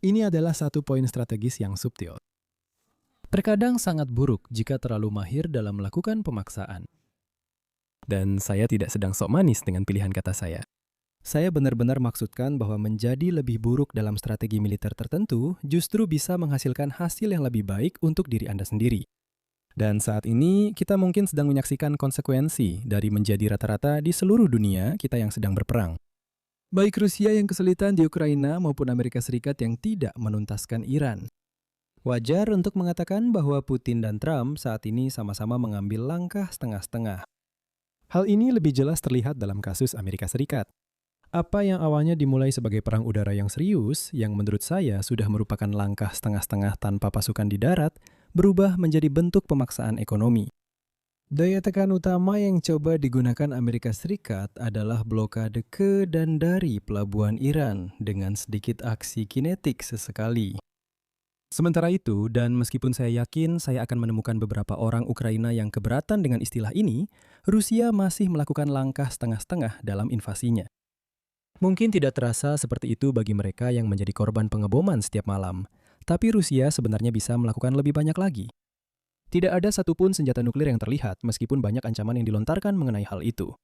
Ini adalah satu poin strategis yang subtil. Terkadang sangat buruk jika terlalu mahir dalam melakukan pemaksaan. Dan saya tidak sedang sok manis dengan pilihan kata saya. Saya benar-benar maksudkan bahwa menjadi lebih buruk dalam strategi militer tertentu justru bisa menghasilkan hasil yang lebih baik untuk diri Anda sendiri. Dan saat ini, kita mungkin sedang menyaksikan konsekuensi dari menjadi rata-rata di seluruh dunia kita yang sedang berperang. Baik Rusia yang kesulitan di Ukraina maupun Amerika Serikat yang tidak menuntaskan Iran. Wajar untuk mengatakan bahwa Putin dan Trump saat ini sama-sama mengambil langkah setengah-setengah. Hal ini lebih jelas terlihat dalam kasus Amerika Serikat. Apa yang awalnya dimulai sebagai perang udara yang serius, yang menurut saya sudah merupakan langkah setengah-setengah tanpa pasukan di darat, berubah menjadi bentuk pemaksaan ekonomi. Daya tekan utama yang coba digunakan Amerika Serikat adalah blokade ke dan dari pelabuhan Iran dengan sedikit aksi kinetik sesekali. Sementara itu, dan meskipun saya yakin saya akan menemukan beberapa orang Ukraina yang keberatan dengan istilah ini, Rusia masih melakukan langkah setengah-setengah dalam invasinya. Mungkin tidak terasa seperti itu bagi mereka yang menjadi korban pengeboman setiap malam, tapi Rusia sebenarnya bisa melakukan lebih banyak lagi. Tidak ada satupun senjata nuklir yang terlihat meskipun banyak ancaman yang dilontarkan mengenai hal itu.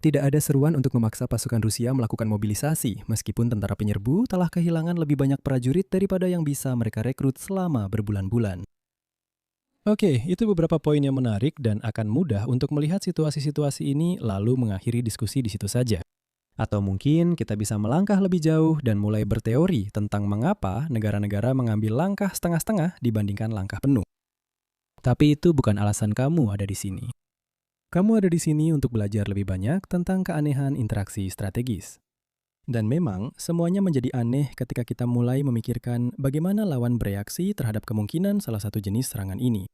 Tidak ada seruan untuk memaksa pasukan Rusia melakukan mobilisasi meskipun tentara penyerbu telah kehilangan lebih banyak prajurit daripada yang bisa mereka rekrut selama berbulan-bulan. Oke, itu beberapa poin yang menarik dan akan mudah untuk melihat situasi-situasi ini lalu mengakhiri diskusi di situ saja. Atau mungkin kita bisa melangkah lebih jauh dan mulai berteori tentang mengapa negara-negara mengambil langkah setengah-setengah dibandingkan langkah penuh. Tapi itu bukan alasan kamu ada di sini. Kamu ada di sini untuk belajar lebih banyak tentang keanehan interaksi strategis. Dan memang, semuanya menjadi aneh ketika kita mulai memikirkan bagaimana lawan bereaksi terhadap kemungkinan salah satu jenis serangan ini.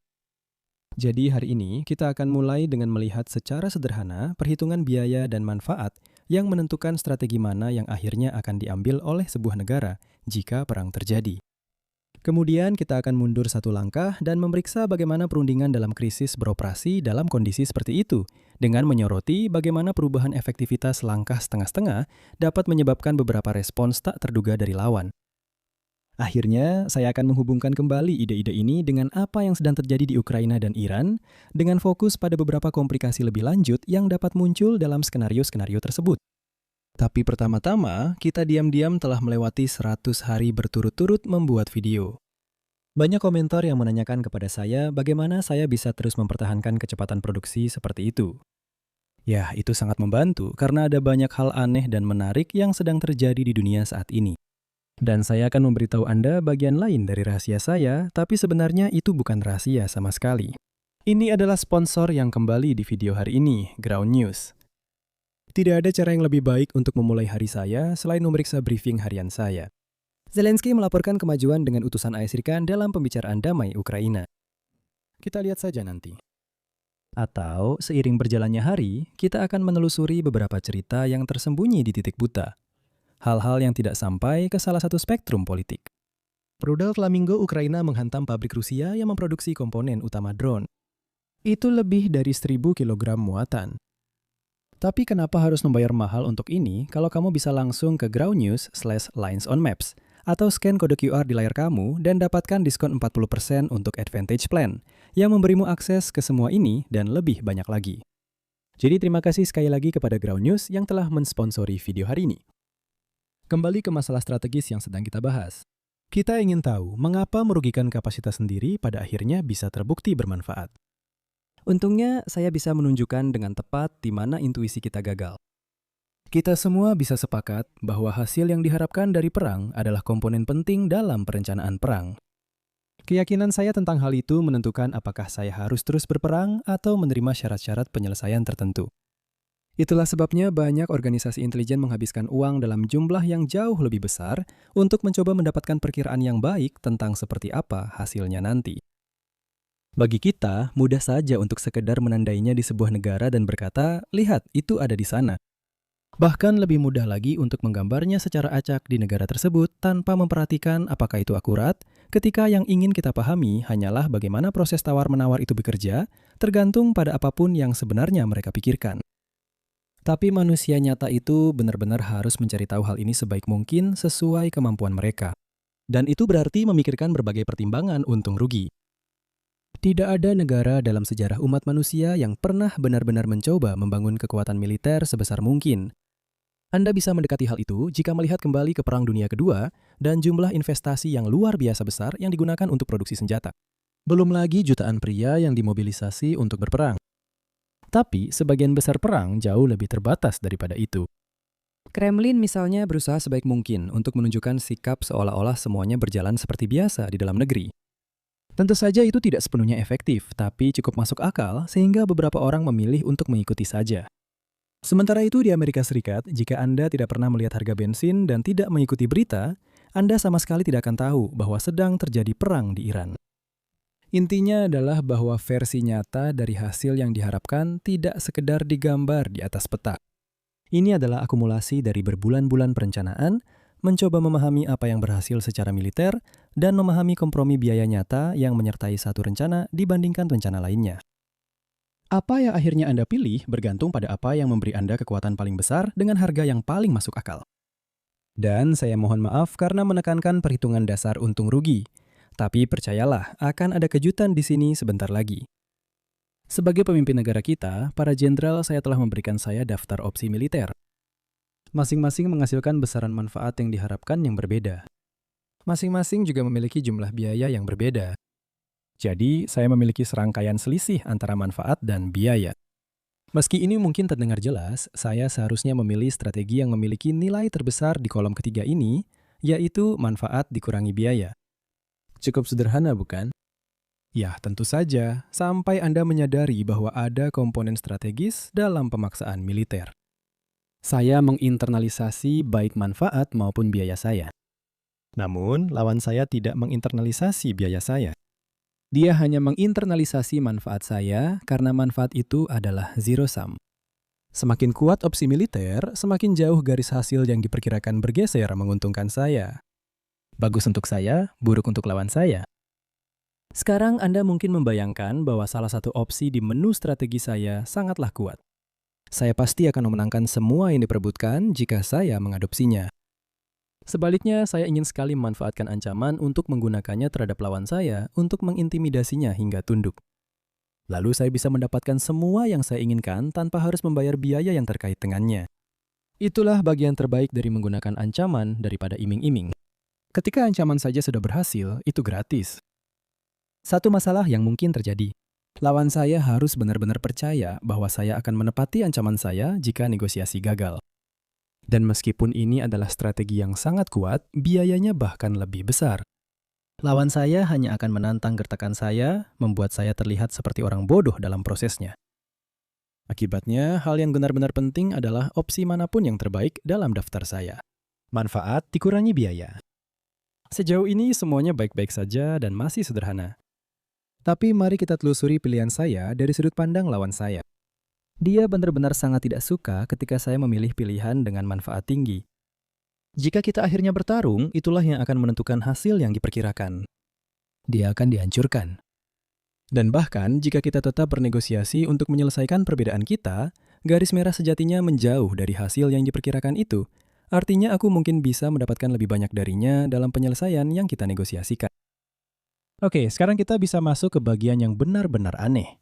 Jadi hari ini kita akan mulai dengan melihat secara sederhana perhitungan biaya dan manfaat yang menentukan strategi mana yang akhirnya akan diambil oleh sebuah negara jika perang terjadi. Kemudian kita akan mundur satu langkah dan memeriksa bagaimana perundingan dalam krisis beroperasi dalam kondisi seperti itu, dengan menyoroti bagaimana perubahan efektivitas langkah setengah-setengah dapat menyebabkan beberapa respons tak terduga dari lawan. Akhirnya, saya akan menghubungkan kembali ide-ide ini dengan apa yang sedang terjadi di Ukraina dan Iran, dengan fokus pada beberapa komplikasi lebih lanjut yang dapat muncul dalam skenario-skenario tersebut. Tapi pertama-tama, kita diam-diam telah melewati 100 hari berturut-turut membuat video. Banyak komentar yang menanyakan kepada saya bagaimana saya bisa terus mempertahankan kecepatan produksi seperti itu. Ya, itu sangat membantu karena ada banyak hal aneh dan menarik yang sedang terjadi di dunia saat ini. Dan saya akan memberitahu Anda bagian lain dari rahasia saya, tapi sebenarnya itu bukan rahasia sama sekali. Ini adalah sponsor yang kembali di video hari ini, Ground News. Tidak ada cara yang lebih baik untuk memulai hari saya selain memeriksa briefing harian saya. Zelensky melaporkan kemajuan dengan utusan AS dalam pembicaraan damai Ukraina. Kita lihat saja nanti. Atau, seiring berjalannya hari, kita akan menelusuri beberapa cerita yang tersembunyi di titik buta. Hal-hal yang tidak sampai ke salah satu spektrum politik. Rudal Flamingo Ukraina menghantam pabrik Rusia yang memproduksi komponen utama drone. Itu lebih dari 1.000 kg muatan. Tapi kenapa harus membayar mahal untuk ini kalau kamu bisa langsung ke groundnews/linesonmaps atau scan kode QR di layar kamu dan dapatkan diskon 40% untuk Advantage Plan yang memberimu akses ke semua ini dan lebih banyak lagi. Jadi terima kasih sekali lagi kepada Ground News yang telah mensponsori video hari ini. Kembali ke masalah strategis yang sedang kita bahas. Kita ingin tahu mengapa merugikan kapasitas sendiri pada akhirnya bisa terbukti bermanfaat. Untungnya, saya bisa menunjukkan dengan tepat di mana intuisi kita gagal. Kita semua bisa sepakat bahwa hasil yang diharapkan dari perang adalah komponen penting dalam perencanaan perang. Keyakinan saya tentang hal itu menentukan apakah saya harus terus berperang atau menerima syarat-syarat penyelesaian tertentu. Itulah sebabnya banyak organisasi intelijen menghabiskan uang dalam jumlah yang jauh lebih besar untuk mencoba mendapatkan perkiraan yang baik tentang seperti apa hasilnya nanti. Bagi kita, mudah saja untuk sekedar menandainya di sebuah negara dan berkata, lihat, itu ada di sana. Bahkan lebih mudah lagi untuk menggambarnya secara acak di negara tersebut tanpa memperhatikan apakah itu akurat, ketika yang ingin kita pahami hanyalah bagaimana proses tawar-menawar itu bekerja, tergantung pada apapun yang sebenarnya mereka pikirkan. Tapi manusia nyata itu benar-benar harus mencari tahu hal ini sebaik mungkin sesuai kemampuan mereka. Dan itu berarti memikirkan berbagai pertimbangan untung rugi. Tidak ada negara dalam sejarah umat manusia yang pernah benar-benar mencoba membangun kekuatan militer sebesar mungkin. Anda bisa mendekati hal itu jika melihat kembali ke Perang Dunia Kedua dan jumlah investasi yang luar biasa besar yang digunakan untuk produksi senjata. Belum lagi jutaan pria yang dimobilisasi untuk berperang. Tapi sebagian besar perang jauh lebih terbatas daripada itu. Kremlin misalnya berusaha sebaik mungkin untuk menunjukkan sikap seolah-olah semuanya berjalan seperti biasa di dalam negeri. Tentu saja itu tidak sepenuhnya efektif, tapi cukup masuk akal sehingga beberapa orang memilih untuk mengikuti saja. Sementara itu di Amerika Serikat, jika Anda tidak pernah melihat harga bensin dan tidak mengikuti berita, Anda sama sekali tidak akan tahu bahwa sedang terjadi perang di Iran. Intinya adalah bahwa versi nyata dari hasil yang diharapkan tidak sekedar digambar di atas peta. Ini adalah akumulasi dari berbulan-bulan perencanaan, mencoba memahami apa yang berhasil secara militer, dan memahami kompromi biaya nyata yang menyertai satu rencana dibandingkan rencana lainnya. Apa yang akhirnya Anda pilih bergantung pada apa yang memberi Anda kekuatan paling besar dengan harga yang paling masuk akal. Dan saya mohon maaf karena menekankan perhitungan dasar untung rugi. Tapi percayalah, akan ada kejutan di sini sebentar lagi. Sebagai pemimpin negara kita, para jenderal saya telah memberikan saya daftar opsi militer. Masing-masing menghasilkan besaran manfaat yang diharapkan yang berbeda. Masing-masing juga memiliki jumlah biaya yang berbeda. Jadi, saya memiliki serangkaian selisih antara manfaat dan biaya. Meski ini mungkin terdengar jelas, saya seharusnya memilih strategi yang memiliki nilai terbesar di kolom ketiga ini, yaitu manfaat dikurangi biaya. Cukup sederhana, bukan? Ya, tentu saja, sampai Anda menyadari bahwa ada komponen strategis dalam pemaksaan militer. Saya menginternalisasi baik manfaat maupun biaya saya. Namun, lawan saya tidak menginternalisasi biaya saya. Dia hanya menginternalisasi manfaat saya karena manfaat itu adalah zero sum. Semakin kuat opsi militer, semakin jauh garis hasil yang diperkirakan bergeser menguntungkan saya. Bagus untuk saya, buruk untuk lawan saya. Sekarang Anda mungkin membayangkan bahwa salah satu opsi di menu strategi saya sangatlah kuat. Saya pasti akan memenangkan semua yang diperebutkan jika saya mengadopsinya. Sebaliknya, saya ingin sekali memanfaatkan ancaman untuk menggunakannya terhadap lawan saya untuk mengintimidasinya hingga tunduk. Lalu saya bisa mendapatkan semua yang saya inginkan tanpa harus membayar biaya yang terkait dengannya. Itulah bagian terbaik dari menggunakan ancaman daripada iming-iming. Ketika ancaman saja sudah berhasil, itu gratis. Satu masalah yang mungkin terjadi. Lawan saya harus benar-benar percaya bahwa saya akan menepati ancaman saya jika negosiasi gagal. Dan meskipun ini adalah strategi yang sangat kuat, biayanya bahkan lebih besar. Lawan saya hanya akan menantang gertakan saya, membuat saya terlihat seperti orang bodoh dalam prosesnya. Akibatnya, hal yang benar-benar penting adalah opsi manapun yang terbaik dalam daftar saya. Manfaat dikurangi biaya. Sejauh ini semuanya baik-baik saja dan masih sederhana. Tapi mari kita telusuri pilihan saya dari sudut pandang lawan saya. Dia benar-benar sangat tidak suka ketika saya memilih pilihan dengan manfaat tinggi. Jika kita akhirnya bertarung, itulah yang akan menentukan hasil yang diperkirakan. Dia akan dihancurkan. Dan bahkan, jika kita tetap bernegosiasi untuk menyelesaikan perbedaan kita, garis merah sejatinya menjauh dari hasil yang diperkirakan itu. Artinya aku mungkin bisa mendapatkan lebih banyak darinya dalam penyelesaian yang kita negosiasikan. Oke, sekarang kita bisa masuk ke bagian yang benar-benar aneh.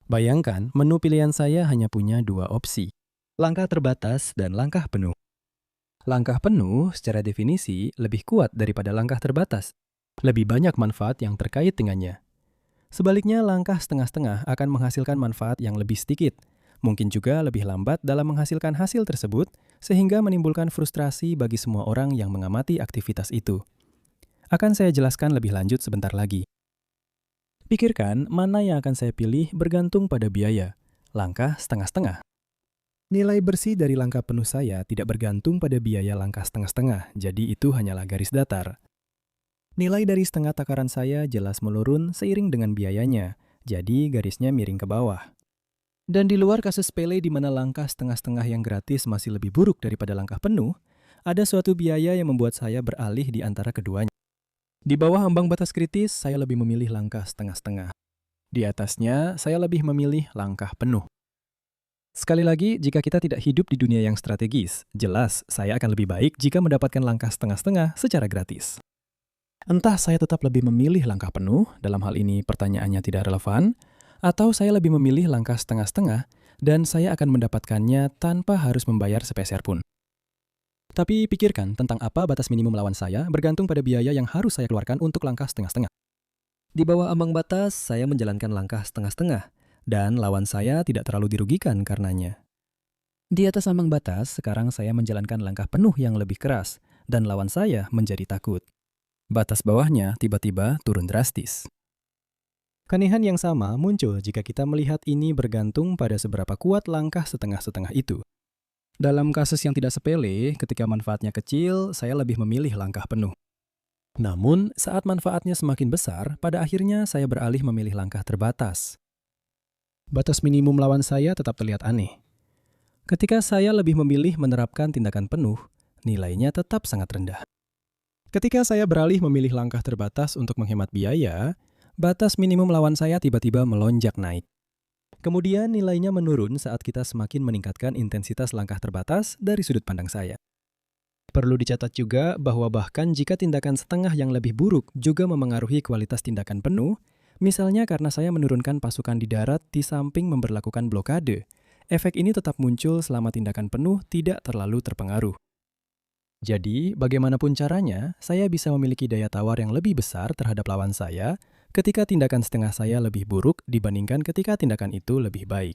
Bayangkan, menu pilihan saya hanya punya dua opsi. Langkah terbatas dan langkah penuh. Langkah penuh secara definisi lebih kuat daripada langkah terbatas. Lebih banyak manfaat yang terkait dengannya. Sebaliknya, langkah setengah-setengah akan menghasilkan manfaat yang lebih sedikit. Mungkin juga lebih lambat dalam menghasilkan hasil tersebut, sehingga menimbulkan frustrasi bagi semua orang yang mengamati aktivitas itu. Akan saya jelaskan lebih lanjut sebentar lagi. Pikirkan mana yang akan saya pilih bergantung pada biaya. Langkah setengah-setengah. Nilai bersih dari langkah penuh saya tidak bergantung pada biaya langkah setengah-setengah, jadi itu hanyalah garis datar. Nilai dari setengah takaran saya jelas menurun seiring dengan biayanya, jadi garisnya miring ke bawah. Dan di luar kasus sepele di mana langkah setengah-setengah yang gratis masih lebih buruk daripada langkah penuh, ada suatu biaya yang membuat saya beralih di antara keduanya. Di bawah ambang batas kritis, saya lebih memilih langkah setengah-setengah. Di atasnya, saya lebih memilih langkah penuh. Sekali lagi, jika kita tidak hidup di dunia yang strategis, jelas saya akan lebih baik jika mendapatkan langkah setengah-setengah secara gratis. Entah saya tetap lebih memilih langkah penuh, dalam hal ini pertanyaannya tidak relevan, atau saya lebih memilih langkah setengah-setengah dan saya akan mendapatkannya tanpa harus membayar sepeser pun. Tapi pikirkan tentang apa batas minimum lawan saya bergantung pada biaya yang harus saya keluarkan untuk langkah setengah-setengah. Di bawah ambang batas, saya menjalankan langkah setengah-setengah, dan lawan saya tidak terlalu dirugikan karenanya. Di atas ambang batas, sekarang saya menjalankan langkah penuh yang lebih keras, dan lawan saya menjadi takut. Batas bawahnya tiba-tiba turun drastis. Keanehan yang sama muncul jika kita melihat ini bergantung pada seberapa kuat langkah setengah-setengah itu. Dalam kasus yang tidak sepele, ketika manfaatnya kecil, saya lebih memilih langkah penuh. Namun, saat manfaatnya semakin besar, pada akhirnya saya beralih memilih langkah terbatas. Batas minimum lawan saya tetap terlihat aneh. Ketika saya lebih memilih menerapkan tindakan penuh, nilainya tetap sangat rendah. Ketika saya beralih memilih langkah terbatas untuk menghemat biaya, batas minimum lawan saya tiba-tiba melonjak naik. Kemudian nilainya menurun saat kita semakin meningkatkan intensitas langkah terbatas dari sudut pandang saya. Perlu dicatat juga bahwa bahkan jika tindakan setengah yang lebih buruk juga memengaruhi kualitas tindakan penuh, misalnya karena saya menurunkan pasukan di darat di samping memberlakukan blokade, efek ini tetap muncul selama tindakan penuh tidak terlalu terpengaruh. Jadi, bagaimanapun caranya, saya bisa memiliki daya tawar yang lebih besar terhadap lawan saya ketika tindakan setengah saya lebih buruk dibandingkan ketika tindakan itu lebih baik.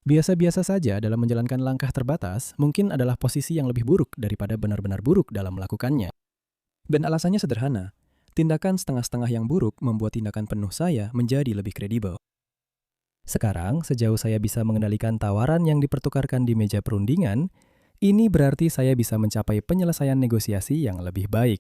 Biasa-biasa saja dalam menjalankan langkah terbatas mungkin adalah posisi yang lebih buruk daripada benar-benar buruk dalam melakukannya. Dan alasannya sederhana, tindakan setengah-setengah yang buruk membuat tindakan penuh saya menjadi lebih kredibel. Sekarang, sejauh saya bisa mengendalikan tawaran yang dipertukarkan di meja perundingan, ini berarti saya bisa mencapai penyelesaian negosiasi yang lebih baik.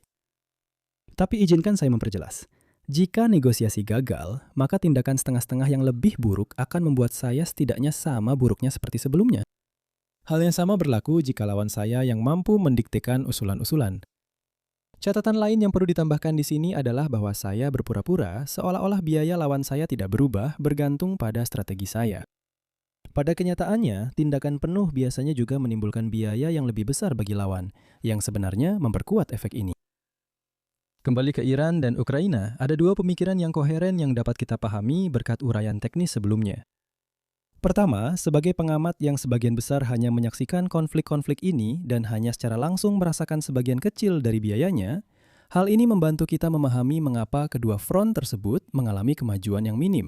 Tapi izinkan saya memperjelas. Jika negosiasi gagal, maka tindakan setengah-setengah yang lebih buruk akan membuat saya setidaknya sama buruknya seperti sebelumnya. Hal yang sama berlaku jika lawan saya yang mampu mendiktekan usulan-usulan. Catatan lain yang perlu ditambahkan di sini adalah bahwa saya berpura-pura seolah-olah biaya lawan saya tidak berubah bergantung pada strategi saya. Pada kenyataannya, tindakan penuh biasanya juga menimbulkan biaya yang lebih besar bagi lawan, yang sebenarnya memperkuat efek ini. Kembali ke Iran dan Ukraina, ada dua pemikiran yang koheren yang dapat kita pahami berkat uraian teknis sebelumnya. Pertama, sebagai pengamat yang sebagian besar hanya menyaksikan konflik-konflik ini dan hanya secara langsung merasakan sebagian kecil dari biayanya, hal ini membantu kita memahami mengapa kedua front tersebut mengalami kemajuan yang minim.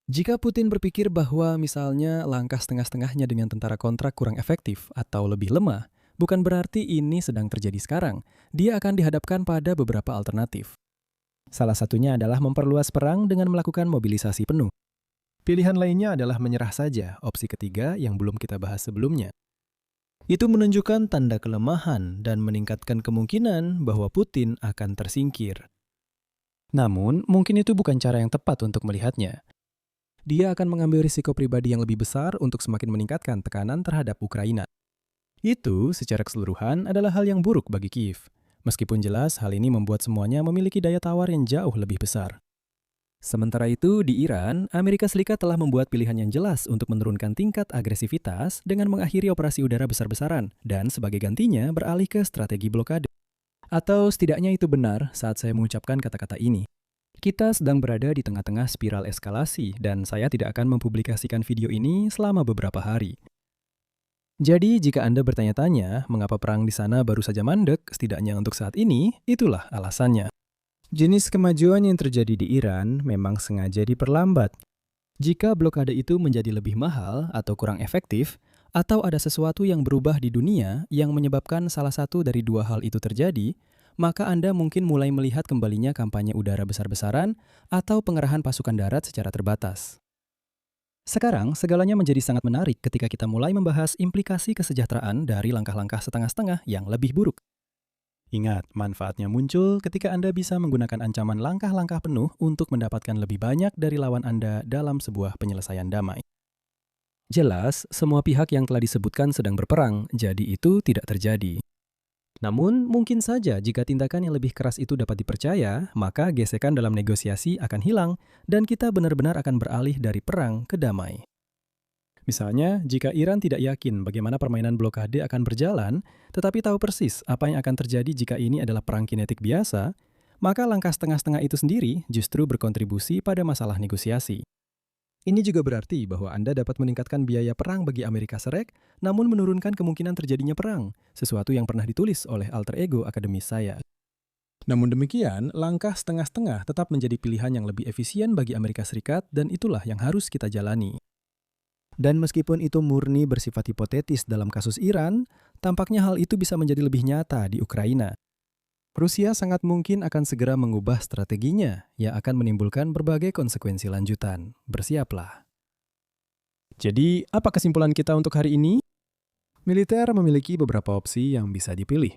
Jika Putin berpikir bahwa misalnya langkah setengah-setengahnya dengan tentara kontrak kurang efektif atau lebih lemah, bukan berarti ini sedang terjadi sekarang. Dia akan dihadapkan pada beberapa alternatif. Salah satunya adalah memperluas perang dengan melakukan mobilisasi penuh. Pilihan lainnya adalah menyerah saja, opsi ketiga yang belum kita bahas sebelumnya. Itu menunjukkan tanda kelemahan dan meningkatkan kemungkinan bahwa Putin akan tersingkir. Namun, mungkin itu bukan cara yang tepat untuk melihatnya. Dia akan mengambil risiko pribadi yang lebih besar untuk semakin meningkatkan tekanan terhadap Ukraina. Itu, secara keseluruhan, adalah hal yang buruk bagi Kiev. Meskipun jelas, hal ini membuat semuanya memiliki daya tawar yang jauh lebih besar. Sementara itu, di Iran, Amerika Serikat telah membuat pilihan yang jelas untuk menurunkan tingkat agresivitas dengan mengakhiri operasi udara besar-besaran dan sebagai gantinya beralih ke strategi blokade. Atau setidaknya itu benar saat saya mengucapkan kata-kata ini. Kita sedang berada di tengah-tengah spiral eskalasi dan saya tidak akan mempublikasikan video ini selama beberapa hari. Jadi, jika Anda bertanya-tanya mengapa perang di sana baru saja mandek, setidaknya untuk saat ini, itulah alasannya. Jenis kemajuan yang terjadi di Iran memang sengaja diperlambat. Jika blokade itu menjadi lebih mahal atau kurang efektif, atau ada sesuatu yang berubah di dunia yang menyebabkan salah satu dari dua hal itu terjadi, maka Anda mungkin mulai melihat kembalinya kampanye udara besar-besaran atau pengerahan pasukan darat secara terbatas. Sekarang, segalanya menjadi sangat menarik ketika kita mulai membahas implikasi kesejahteraan dari langkah-langkah setengah-setengah yang lebih buruk. Ingat, manfaatnya muncul ketika Anda bisa menggunakan ancaman langkah-langkah penuh untuk mendapatkan lebih banyak dari lawan Anda dalam sebuah penyelesaian damai. Jelas, semua pihak yang telah disebutkan sedang berperang, jadi itu tidak terjadi. Namun, mungkin saja jika tindakan yang lebih keras itu dapat dipercaya, maka gesekan dalam negosiasi akan hilang dan kita benar-benar akan beralih dari perang ke damai. Misalnya, jika Iran tidak yakin bagaimana permainan blokade akan berjalan, tetapi tahu persis apa yang akan terjadi jika ini adalah perang kinetik biasa, maka langkah setengah-setengah itu sendiri justru berkontribusi pada masalah negosiasi. Ini juga berarti bahwa Anda dapat meningkatkan biaya perang bagi Amerika Serikat, namun menurunkan kemungkinan terjadinya perang, sesuatu yang pernah ditulis oleh alter ego akademis saya. Namun demikian, langkah setengah-setengah tetap menjadi pilihan yang lebih efisien bagi Amerika Serikat dan itulah yang harus kita jalani. Dan meskipun itu murni bersifat hipotetis dalam kasus Iran, tampaknya hal itu bisa menjadi lebih nyata di Ukraina. Rusia sangat mungkin akan segera mengubah strateginya yang akan menimbulkan berbagai konsekuensi lanjutan. Bersiaplah. Jadi, apa kesimpulan kita untuk hari ini? Militer memiliki beberapa opsi yang bisa dipilih.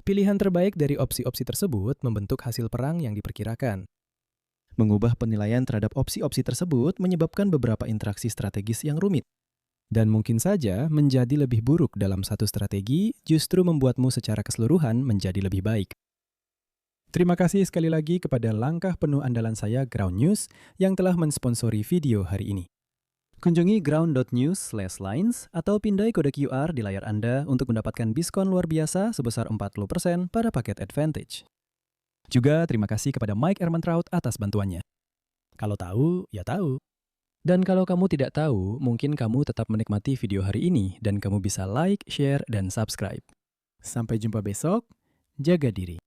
Pilihan terbaik dari opsi-opsi tersebut membentuk hasil perang yang diperkirakan. Mengubah penilaian terhadap opsi-opsi tersebut menyebabkan beberapa interaksi strategis yang rumit. Dan mungkin saja menjadi lebih buruk dalam satu strategi justru membuatmu secara keseluruhan menjadi lebih baik. Terima kasih sekali lagi kepada langkah penuh andalan saya Ground News yang telah mensponsori video hari ini. Kunjungi ground.news/lines atau pindai kode QR di layar Anda untuk mendapatkan diskon luar biasa sebesar 40% pada paket Advantage. Juga terima kasih kepada Mike Ehrmantraut atas bantuannya. Kalau tahu, ya tahu. Dan kalau kamu tidak tahu, mungkin kamu tetap menikmati video hari ini dan kamu bisa like, share, dan subscribe. Sampai jumpa besok, jaga diri.